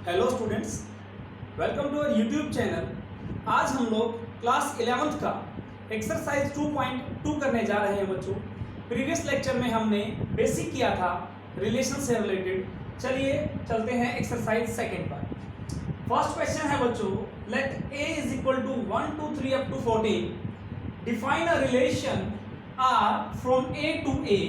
Hello students, welcome to our YouTube channel. आज हम लोग क्लास 11th का एक्सरसाइज 2.2 करने जा रहे हैं बच्चों। प्रीवियस लेक्चर में हमने बेसिक किया था रिलेशन से रिलेटेड। चलिए चलते हैं एक्सरसाइज सेकंड पर। फर्स्ट क्वेश्चन है बच्चों, let a is equal to 1 2 3 up to 14 define a relation r from a to a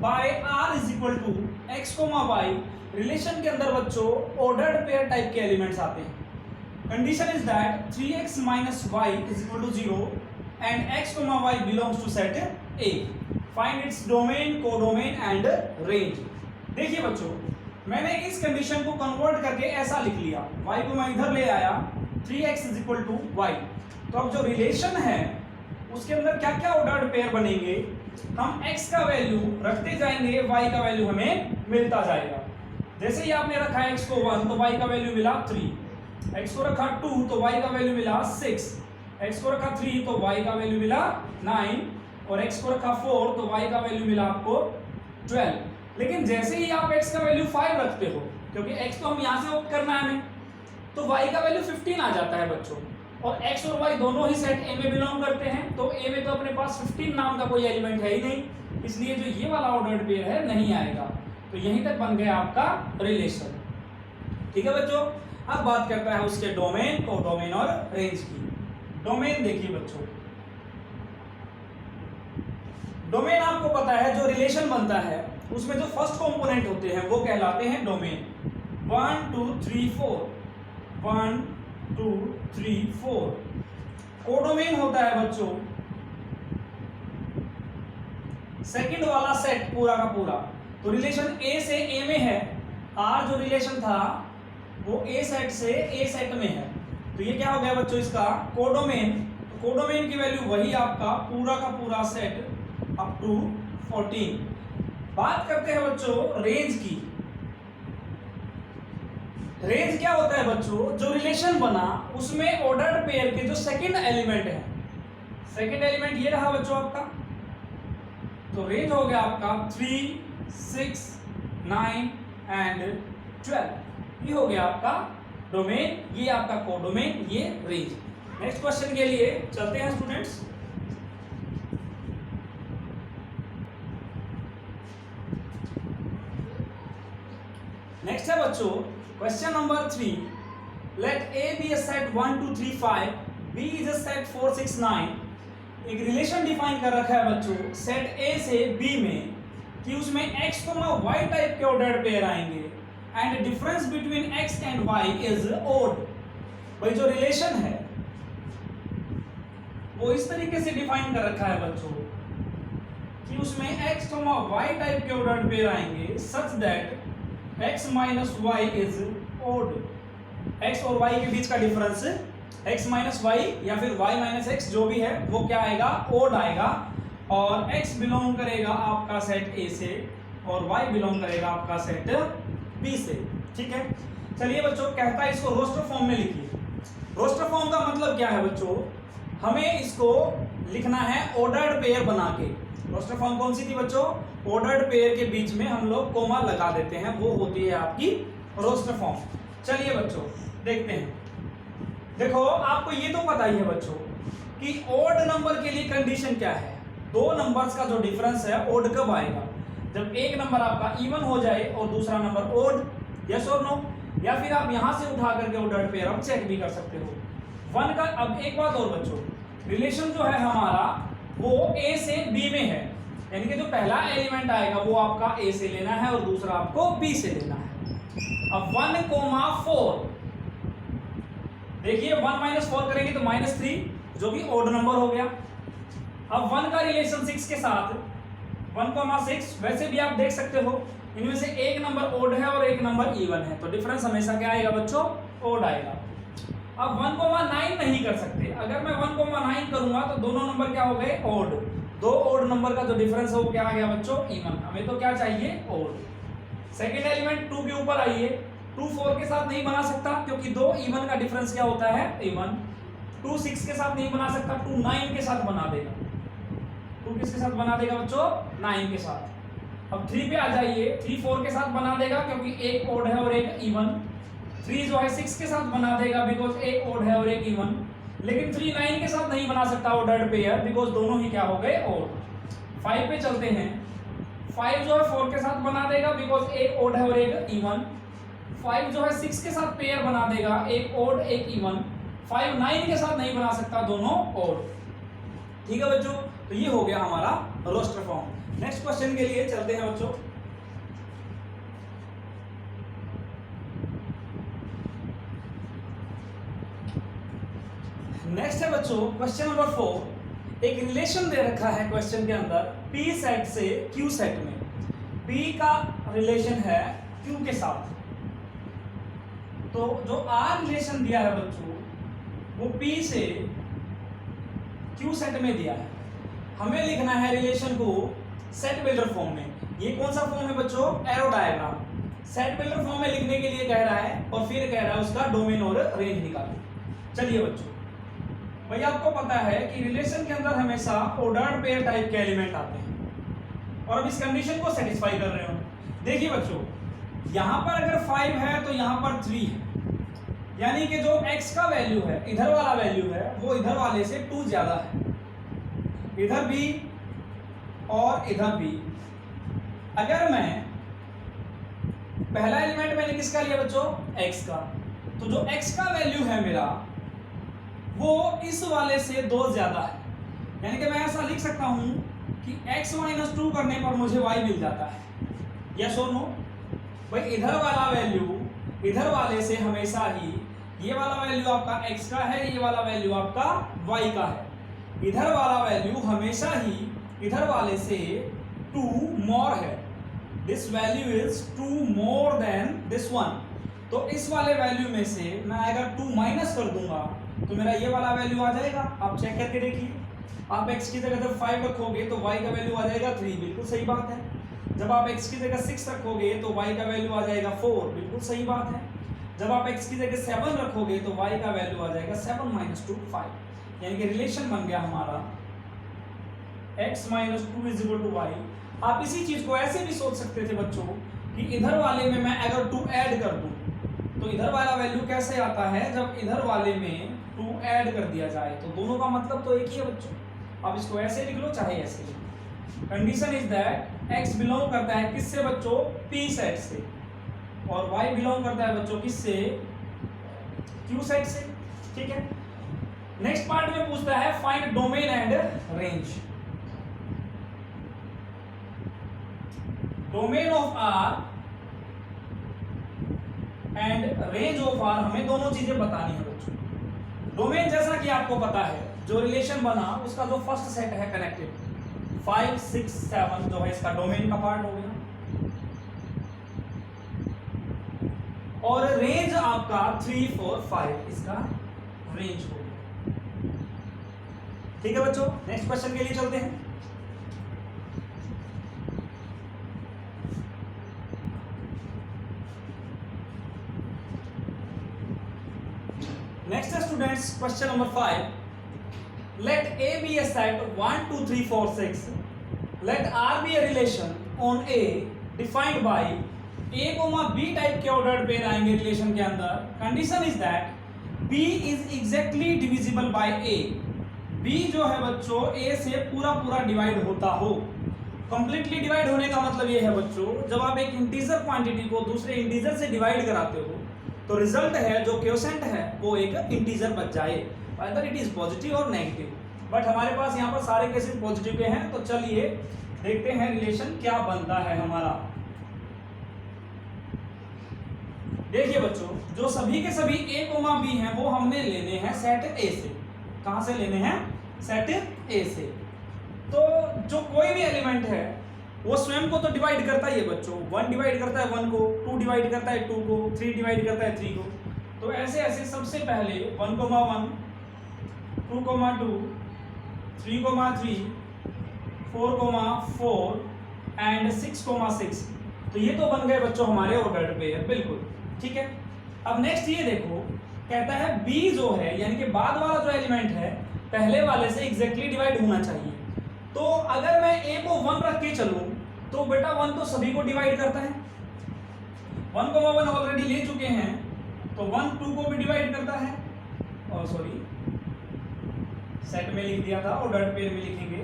by r is equal to x, y। Relation के अंदर बच्चों ऑर्डर्ड पेयर टाइप के एलिमेंट्स आते हैं। Condition is that 3x minus y is equal to 0 and x, y belongs to set A। Find its domain, codomain and range. देखिए बच्चों, मैंने इस कंडीशन को कन्वर्ट करके ऐसा लिख लिया, y को मैं इधर ले आया, 3x is equal to y। तो अब जो रिलेशन है उसके अंदर क्या क्या ऑर्डर्ड पेयर बनेंगे, हम x का वैल्यू रखते जाएंगे, y का वैल्यू हमें मिलता जाएगा। जैसे ही आपने रखा x को 1 तो y का वैल्यू मिला 3, x को रखा 2 तो y का वैल्यू मिला 6, x को रखा 3 तो y का वैल्यू मिला 9 और x को रखा 4 तो y का वैल्यू मिला आपको 12। लेकिन जैसे ही आप x का वैल्यू 5 रखते हो, क्योंकि x तो हम यहाँ से ऑप्ट करना है हमें, तो y का वैल्यू 15 आ जाता है बच्चों। और x और y दोनों ही सेट A में बिलोंग करते हैं, तो A में तो अपने पास 15 नाम का कोई एलिमेंट है ही नहीं, इसलिए जो ये वाला ऑर्डर्ड पेयर है नहीं आएगा। तो यहीं तक बन गया आपका रिलेशन। ठीक है बच्चों, अब बात करता है उसके डोमेन, कोडोमेन और रेंज की। डोमेन देखिए बच्चों, डोमेन आपको पता है जो रिलेशन बनता है उसमें जो फर्स्ट कंपोनेंट होते हैं वो कहलाते हैं डोमेन। 1 2 3 4, 1 2 3 4। कोडोमेन होता है बच्चों सेकंड वाला सेट पूरा का पूरा। तो रिलेशन A से A में है, R जो रिलेशन था वो A सेट से A सेट में है, तो ये क्या हो गया बच्चों इसका कोडोमेन। तो कोडोमेन की वैल्यू वही आपका पूरा का पूरा सेट अप टू 14। बात करते हैं बच्चों रेंज की। रेंज क्या होता है बच्चों, जो रिलेशन बना उसमें ऑर्डर्ड पेयर के जो सेकंड एलिमेंट है, सेकंड एलिमेंट ये रहा बच्चों आपका, तो रेंज हो गया आपका 3 6 9 एंड 12। ये हो गया आपका डोमेन, ये आपका कोडोमेन, ये रेंज। नेक्स्ट क्वेश्चन के लिए चलते हैं स्टूडेंट्स। नेक्स्ट है बच्चों question number 3, let A be a set 1 2 3 5, B is a set 4 6 9। एक रिलेशन डिफाइन कर रखा है बच्चों सेट A से B में कि उसमें x, y टाइप के ऑर्डर्ड पेयर आएंगे and difference between x and y is odd. भाई जो रिलेशन है वो इस तरीके से डिफाइन कर रखा है बच्चों कि उसमें x, y टाइप के ऑर्डर्ड पेयर आएंगे such that x minus y is odd. x और y के बीच का डिफरेंस x माइनस y या फिर y माइनस x जो भी है वो क्या आएगा, ओड आएगा। और x बिलोंग करेगा आपका सेट A से और y बिलोंग करेगा आपका सेट B से। ठीक है, चलिए बच्चों कहता है इसको रोस्टर फॉर्म में लिखिए। रोस्टर फॉर्म का मतलब क्या है बच्चों, हमें इसको लिखना है ऑर्डर्ड पेयर बना के। रोस्टर फॉर्म कौन सी थी बच्चों, ऑर्डर्ड पेयर के बीच में हम लोग कोमा लगा देते हैं, वो होती है आपकी रोस्टर फॉर्म। चलिए बच्चों देखते हैं। देखो आपको ये तो पता ही है बच्चों कि ऑड नंबर के लिए कंडीशन क्या है, दो नंबर्स का जो डिफरेंस है ओड कब आएगा, जब एक नंबर आपका इवन हो जाए और दूसरा नंबर ओड। यस और नो, या फिर आप यहां से उठा करके ऑर्डर्ड पेयर आप चेक भी कर सकते हो। 1 का अब एक बात और बच्चों, रिलेशन जो है हमारा वो A से B में है, यानी कि जो पहला एलिमेंट आएगा वो आपका A से लेना है और दूसरा आपको B से लेना है। अब 1 4 देखिए 1 माइनस 4 करेंगे तो -3 जो कि ओड नंबर हो गया। अब 1 का रिलेशन 6 के साथ 1,6, वैसे भी आप देख सकते हो इनमें से एक नंबर ओड है और एक नंबर इवन है, तो डिफरेंस हमेशा क्या आएगा बच्चों, ओड आएगा। अब 1,9 नहीं कर सकते, अगर मैं 1,9 करूंगा तो दोनों नंबर क्या हो गए, ओड। दो ओड नंबर का जो डिफरेंस है वो क्या आ गया बच्चों, इवन। हमें तो क्या चाहिए, ओड। सेकेंड एलिमेंट 2 के ऊपर आइए, 2 4 के साथ नहीं बना सकता क्योंकि दो इवन का डिफरेंस क्या होता है, इवन। 2 6 के साथ नहीं बना सकता, 2 9 के साथ बना देगा। 2 किसके साथ बना देगा बच्चों, 9 के साथ। अब 3 पे आ जाइए, 3 4 के साथ बना देगा क्योंकि एक ओड है और एक इवन। 3 जो है 6 के साथ बना देगा बिकॉज एक ओड है और एक इवन, लेकिन 3 9 के साथ नहीं बना सकता ऑर्डर्ड पेयर बिकॉज दोनों ही क्या हो गए ओड। 5 पे चलते हैं, 5 जो है 4 के साथ बना देगा बिकॉज एक ओड है और एक इवन। 5 जो है 6 के साथ पेयर बना देगा, एक ओड एक इवन। 5 9 के साथ नहीं बना सकता, दोनों ओड। ठीक है बच्चों, तो ये हो गया हमारा रोस्टर फॉर्म। नेक्स्ट क्वेश्चन के लिए चलते हैं बच्चों। नेक्स्ट है बच्चों क्वेश्चन नंबर 4। एक रिलेशन दे रखा है क्वेश्चन के अंदर P सेट से Q सेट में। P का रिलेशन है Q के साथ, तो जो R रिलेशन दिया है बच्चों वो P से Q सेट में दिया है। हमें लिखना है रिलेशन को सेट बिल्डर फॉर्म में। ये कौन सा फॉर्म है बच्चों? Arrow diagram. Set builder form में लिखने के लिए कह रहा है और फिर कह रहा है उसका डोमेन और रेंज निकालो। चलिए बच्चों, भाई आपको पता है कि रिलेशन के अंदर हमेशा ऑर्डर्ड पेयर टाइप के एलिमेंट आते हैं और अब इस कंडीशन को सेटिस्फाई कर रहे हो। देखिए बच्चों, यहां पर अगर 5 है तो यहां पर 3 है, यानी कि जो x का वैल्यू है, इधर वाला वैल्यू है, वो इधर वाले से 2 ज्यादा है। इधर भी और इधर भी। अगर मैं पहला एलिमेंट मैंने किसका लिया बच्चों? x का, तो जो x का वैल्यू है मेरा वो इस वाले से 2 ज्यादा है, यानी कि मैं ऐसा लिख सकता हूं कि x - 2 करने पर मुझे y मिल जाता है। यस और नो? भाई इधर वाला वैल्यू इधर वाले से हमेशा ही, ये वाला वैल्यू आपका x का है, ये वाला वैल्यू आपका y का है। इधर वाला वैल्यू हमेशा ही इधर वाले से 2 मोर है। This value is 2 more than this one. तो इस वाले वैल्यू में से मैं अगर 2 माइनस कर दूंगा तो मेरा ये वाला वैल्यू आ जाएगा। आप चेक करके देखिए, आप x की जगह जब 5 रखोगे तो y का वैल्यू आ जाएगा 3, बिल्कुल सही बात है। जब आप x की जगह 6 रखोगे तो y का वैल्यू आ जाएगा 4, बिल्कुल सही बात है। जब आप x की जगह 7 रखोगे तो y का वैल्यू आ जाएगा 7 - 2 5, यानी कि रिलेशन बन गया हमारा x - 2 = y। आप इसी चीज को ऐसे भी सोच सकते थे बच्चों कि इधर वाले में मैं अगर 2 ऐड कर दूं तो इधर वाला वैल्यू कैसे आता है? जब इधर वाले में 2 ऐड कर दिया जाए, तो दोनों का मतलब तो एक ही है बच्चों। आप इसको ऐसे लिख लो चाहे ऐसे लिख लो। Condition is that x belong करता है किससे बच्चों? P सेट से, और y बिलोंग करता है बच्चों किससे? Q सेट से। ठीक है, नेक्स्ट पार्ट में पूछता है find domain and range. Domain of R and range of R, हमें दोनों चीजें बतानी है बच्चों। डोमेन जैसा कि आपको पता है, जो रिलेशन बना उसका जो फर्स्ट सेट है कनेक्टेड 5 6 7 जो है इसका डोमेन का पार्ट हो गया, और रेंज आपका 3 4 5 इसका रेंज हो गया। ठीक है बच्चों, नेक्स्ट क्वेश्चन के लिए चलते हैं। Next students, question number 5. Let A be a set 1 2 3 4 6. Let R be a relation on A defined by A, B type के ऑर्डर्ड पेयर आएंगे रिलेशन के अंदर। Condition is that B is exactly divisible by A. B जो है बच्चों A से पूरा पूरा डिवाइड होता हो। कंप्लीटली डिवाइड होने का मतलब ये है बच्चों, जब आप एक इंटीजर क्वांटिटी को दूसरे इंटीजर से डिवाइड कराते हो तो रिजल्ट है जो क्वोशेंट है वो एक इंटीजर बच जाए, अदर इट इज पॉजिटिव और नेगेटिव। बट हमारे पास यहाँ पर सारे केसेस पॉजिटिव के हैं, तो चलिए देखते हैं रिलेशन क्या बनता है हमारा। देखिए बच्चों, जो सभी के सभी A, B हैं वो हमने लेने हैं सेट A से। कहां से लेने हैं? सेट A से। तो जो कोई भी एलिमेंट है वो स्वयं को तो डिवाइड करता ही है बच्चों। 1 डिवाइड करता है 1 को, 2 डिवाइड करता है 2 को, 3 डिवाइड करता है 3 को। तो ऐसे ऐसे सबसे पहले 1, 1 2, 2 3, 3 4, 4 एंड 6, 6। तो ये तो बन गए बच्चों हमारे ऑर्डर्ड पेयर, बिल्कुल ठीक है। अब नेक्स्ट ये देखो, कहता है B जो है यानी कि बाद वाला जो एलिमेंट है पहले वाले से एग्जैक्टली डिवाइड होना चाहिए। तो अगर मैं A को 1 रख के चलूं तो बेटा 1 तो सभी को डिवाइड करता है। 1, 1 ऑलरेडी ले चुके हैं, तो 1 2 को भी डिवाइड करता है, और सॉरी सेट में लिख दिया था, ऑर्डर्ड पेयर में लिखेंगे।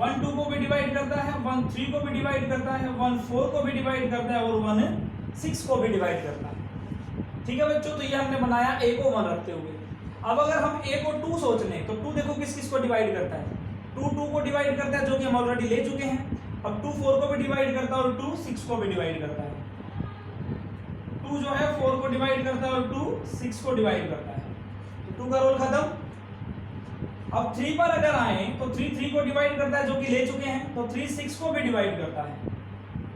1 2 को भी डिवाइड करता है, 1 3 को भी डिवाइड करता है, 1 4 को भी डिवाइड करता है, और 1 6 को भी डिवाइड करता है। ठीक है बच्चों, तो ये हमने बनाया a को 1 रखते हुए। अब अगर हम a को 2 सोच लें तो 2 देखो किस किस को डिवाइड करता है, 2 2 को डिवाइड करता है, जो कि हम ऑलरेडी ले चुके हैं। अब 2 4 को भी डिवाइड करता है और 2 6 को भी डिवाइड करता है। 2 जो है 4 को डिवाइड करता है और 2 6 को डिवाइड करता है। तो 2 का रोल खत्म। अब 3 पर अगर आए तो 3 3 को डिवाइड करता है, जो कि ले चुके हैं, तो 3 6 को भी डिवाइड करता है।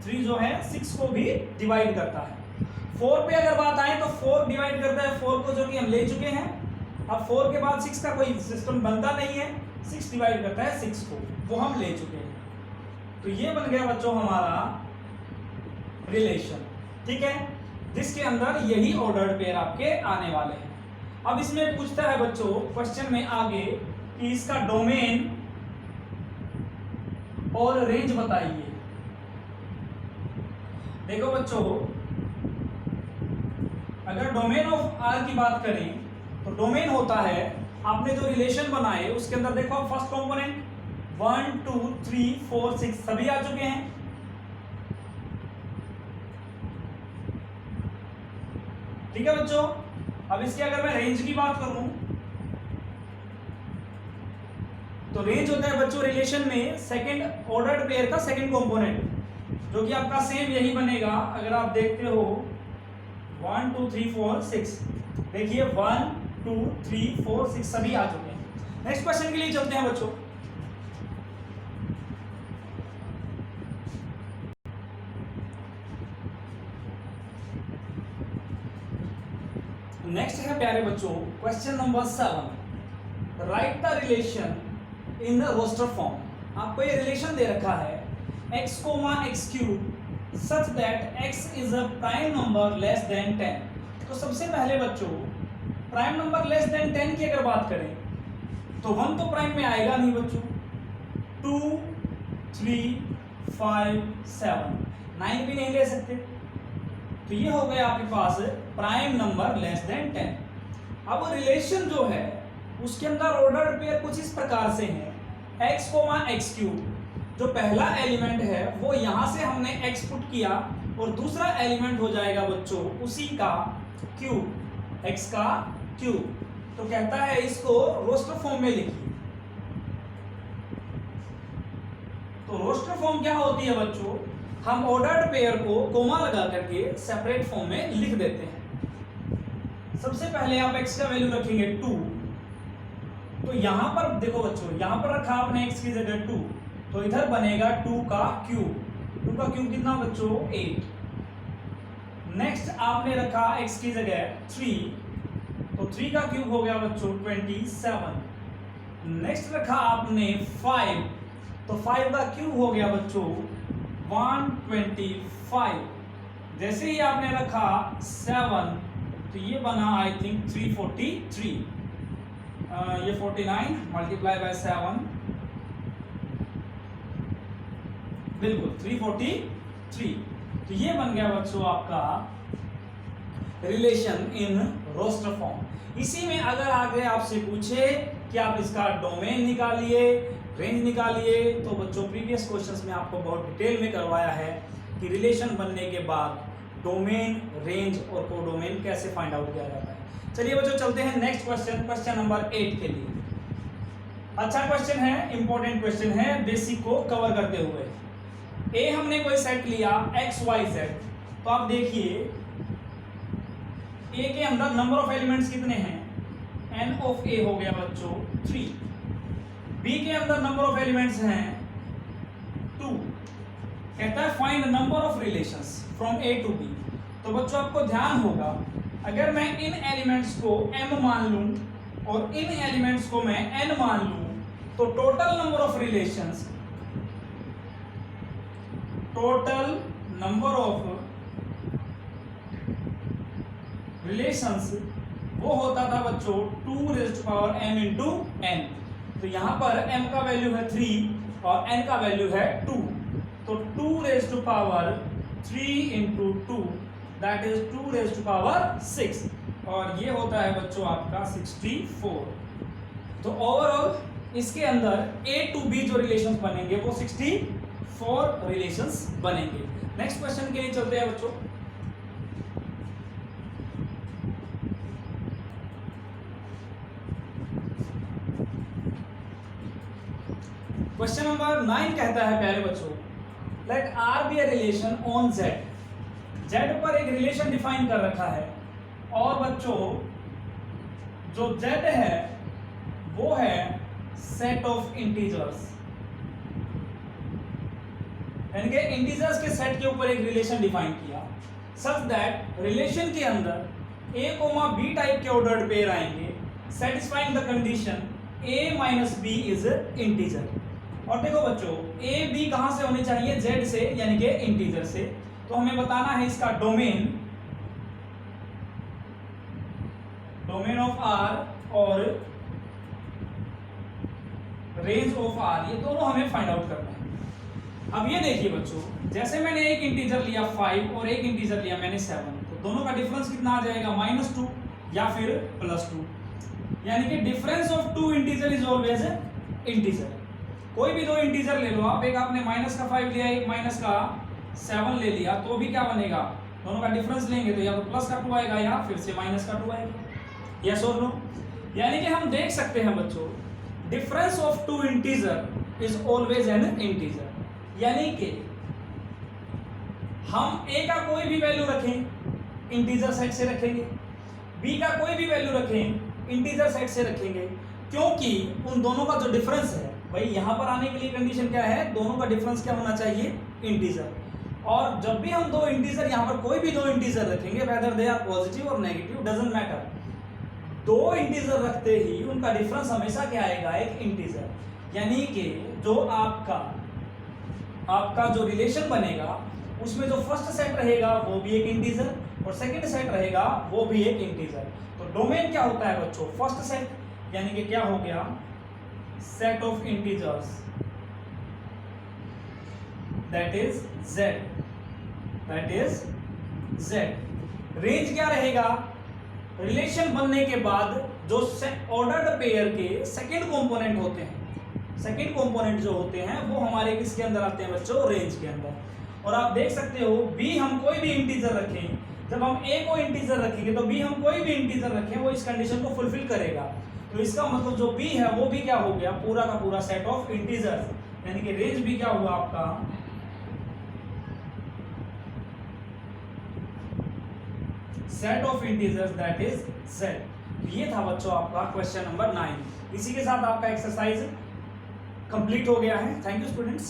3 जो है 6 को भी डिवाइड करता है। 4 पे अगर बात आए तो 4 डिवाइड करता है 4 को, जो कि हम ले चुके हैं। अब 4 के बाद 6 का कोई सिस्टम बनता नहीं है, 6 डिवाइड करता है 6 को, वो हम ले चुके हैं। तो ये बन गया बच्चों हमारा रिलेशन, ठीक है, जिसके अंदर यही ऑर्डर्ड पेयर आपके आने वाले हैं। अब इसमें पूछता है बच्चों क्वेश्चन में आगे कि इसका डोमेन और रेंज बताइए। देखो बच्चों, अगर डोमेन ऑफ आर की बात करें तो डोमेन होता है, आपने जो रिलेशन बनाए उसके अंदर देखो फर्स्ट कंपोनेंट 1 2 3 4 6 सभी आ चुके हैं। ठीक है बच्चों, अब इसके अगर मैं रेंज की बात करूं तो रेंज होता है बच्चों रिलेशन में सेकंड ऑर्डर्ड पेयर का सेकंड कंपोनेंट, जो कि आपका सेम यही बनेगा। अगर आप देखते हो 1 2 3 4 6, देखिए 1 2 3 4 6 सभी आ चुके हैं। नेक्स्ट क्वेश्चन के लिए चलते हैं बच्चों। नेक्स्ट है प्यारे बच्चों question number 7, write the relation in roster form. आपको ये रिलेशन दे रखा है x, x cube such that x is a prime number less than 10। तो सबसे पहले बच्चों प्राइम नंबर लेस देन 10 की अगर बात करें तो 1 तो प्राइम में आएगा नहीं बच्चों, 2 3 5 7 9 भी नहीं ले सकते। तो ये हो गया आपके पास प्राइम नंबर लेस देन 10। अब रिलेशन जो है उसके अंदर ऑर्डर्ड पेयर कुछ इस प्रकार से है, x, x क्यूब, जो पहला एलिमेंट है वो यहां से हमने x पुट किया और दूसरा एलिमेंट हो जाएगा बच्चों उसी का क्यूब, x का क्यूब। तो कहता है इसको रोस्टर फॉर्म में लिखिए। तो रोस्टर फॉर्म क्या होती है बच्चों, हम ऑर्डर्ड पेयर को कोमा लगा करके सेपरेट फॉर्म में लिख देते हैं। सबसे पहले आप x का वैल्यू रखेंगे 2, तो यहां पर देखो बच्चों, यहां पर रखा आपने x की जगह 2, तो इधर बनेगा 2 का क्यूब। 2 का क्यूब कितना बच्चों 8। नेक्स्ट आपने रखा x की जगह 3, तो 3 का क्यूब हो गया बच्चों 27। नेक्स्ट रखा आपने 5, तो 5 का क्यूब हो गया बच्चों 125। जैसे ही आपने रखा 7, तो ये बना आई थिंक 343। ये 49 मल्टीप्लाई बाय 7, बिल्कुल 343। तो ये बन गया बच्चों आपका रिलेशन इन रोस्टर फॉर्म। इसी में अगर आगे आपसे पूछे कि आप इसका डोमेन निकालिए, रेंज निकालिए, तो बच्चों प्रीवियस क्वेश्चंस में आपको बहुत डिटेल में करवाया है कि रिलेशन बनने के बाद डोमेन, रेंज और कोडोमेन कैसे फाइंड आउट किया जाता है। चलिए बच्चों चलते हैं नेक्स्ट क्वेश्चन, क्वेश्चन नंबर 8 के लिए। अच्छा क्वेश्चन है, इंपॉर्टेंट क्वेश्चन है, बेसिक को कवर करते हुए। ए हमने कोई सेट लिया एक्स वाई सेट, तो आप देखिए ए के अंदर नंबर ऑफ एलिमेंट्स कितने हैं, एन ऑफ ए हो गया बच्चों 3। बी के अंदर नंबर ऑफ एलिमेंट्स हैं 2। कहता है find number of relations from A to B. तो बच्चों आपको ध्यान होगा, अगर मैं इन एलिमेंट्स को m मान लूं और इन एलिमेंट्स को मैं n मान लूं, तो total number of relations, total number of relations वो होता था बच्चों 2 raise to power m into n। तो यहां पर m का वैल्यू है 3 और n का वैल्यू है 2, तो 2 raise to power 3 into 2 that is 2 raise to power 6। और ये होता है बच्चों आपका 64। तो ओवरऑल इसके अंदर A to B जो रिलेशंस बनेंगे वो 64 रिलेशंस बनेंगे। नेक्स्ट क्वेश्चन के लिए चलते हैं बच्चों। क्वेश्चन नंबर 9 कहता है प्यारे बच्चों, let R be a relation on Z। Z पर एक रिलेशन डिफाइन कर रखा है और बच्चों जो Z है वो है सेट ऑफ इंटीजर्स, यानी कि इंटीजर्स के सेट के ऊपर एक रिलेशन डिफाइन किया सच दैट रिलेशन के अंदर A, B टाइप के ऑर्डर्ड पेयर आएंगे satisfying the condition A minus B is integer. और देखो बच्चों A B कहां से होनी चाहिए, Z से, यानी कि इंटीजर से। तो हमें बताना है इसका डोमेन ऑफ R और रेंज ऑफ R, ये दोनों हमें फाइंड आउट करना है। अब ये देखिए बच्चों, जैसे मैंने एक इंटीजर लिया 5 और एक इंटीजर लिया मैंने 7, तो दोनों का डिफरेंस कितना आ जाएगा, -2 या फिर +2, यानी कि difference of 2 integer is always integer. कोई भी दो इंटीजर ले लो आप, एक आपने -5 लिया, एक -7 ले लिया, तो भी क्या बनेगा, दोनों का डिफरेंस लेंगे तो या तो +2 आएगा या फिर से -2 आएगा। यस और नो? यानी कि हम देख सकते हैं बच्चों, difference of 2 integer is always an integer, यानी कि हम A का कोई भी वैल्यू रखें इंटीजर सेट से रखेंगे, B का कोई भी वैल्यू रखें इंटीजर सेट से रखेंगे, क्योंकि उन दोनों का जो डिफरेंस है भाई, यहां पर आने के लिए कंडीशन क्या है, दोनों का डिफरेंस क्या होना चाहिए, इंटीजर। और जब भी हम दो इंटीजर, यहां पर कोई भी दो इंटीजर रखेंगे, वेदर दे आर पॉजिटिव और नेगेटिव डजंट मैटर, दो इंटीजर रखते ही उनका डिफरेंस हमेशा क्या आएगा, एक इंटीजर। यानी कि जो आपका जो रिलेशन बनेगा उसमें जो फर्स्ट सेट रहेगा वो भी एक इंटीजर और सेकंड सेट रहेगा वो भी एक इंटीजर। तो डोमेन क्या होता है बच्चों, फर्स्ट सेट, यानी कि क्या हो गया, set of integers that is Z। Range क्या रहेगा, रिलेशन बनने के बाद जो ऑर्डर्ड पेयर के सेकंड कंपोनेंट होते हैं, सेकंड कंपोनेंट जो होते हैं वो हमारे किसके अंदर आते हैं बच्चों, रेंज के अंदर। और आप देख सकते हो B हम कोई भी इंटीजर रखें, जब हम A को इंटीजर रखेंगे तो B हम कोई भी इंटीजर रखें वो इस कंडीशन को फुलफिल करेगा। तो इसका मतलब जो B है वो भी क्या हो गया, पूरा का पूरा सेट ऑफ इंटीजर्स, यानी कि रेंज भी क्या हुआ आपका set of integers that is Z। ये था बच्चों आपका क्वेश्चन नंबर 9। इसी के साथ आपका एक्सरसाइज कंप्लीट हो गया है। Thank you students.